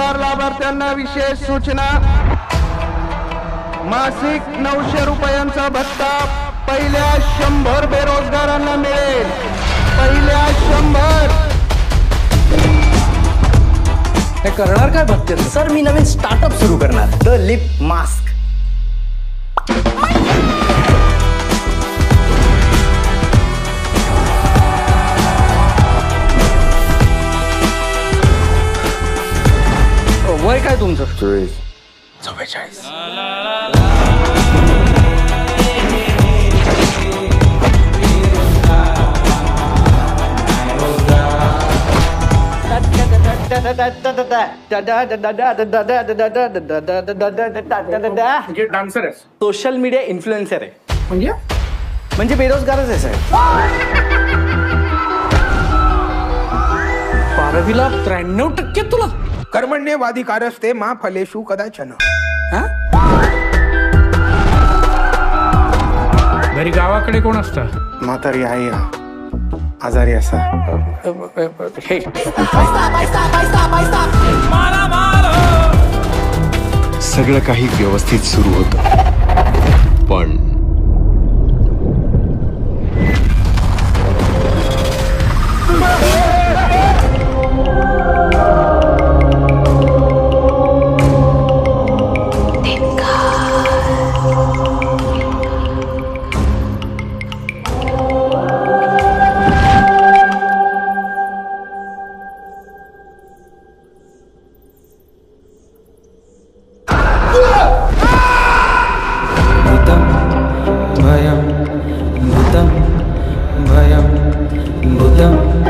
बेरोजगार लाभार्थ्यांना विशेष सूचना. मासिक 900 रुपयांचा भत्ता पहिल्या 100 बेरोजगारांना मिळेल. पहिल्या 100. हे करणार काय भत्ते? सर मी नवीन स्टार्टअप सुरू करणार, द लिप मास्क. वय काय तुमचं? 44. डान्सर आहे सोशल मीडिया इन्फ्लुएन्सर आहे. म्हणजे बेरोजगारच आहे साहेब. 12वीला 93% तुला. कर्मण्येवाधिकारस्ते मा फलेषु कदाचन. घरी गावाकडे कोण असतं? म्हातारी आई आजारी असा. हे सगळं काही व्यवस्थित सुरू होतं, पण भूतं भयं भूतं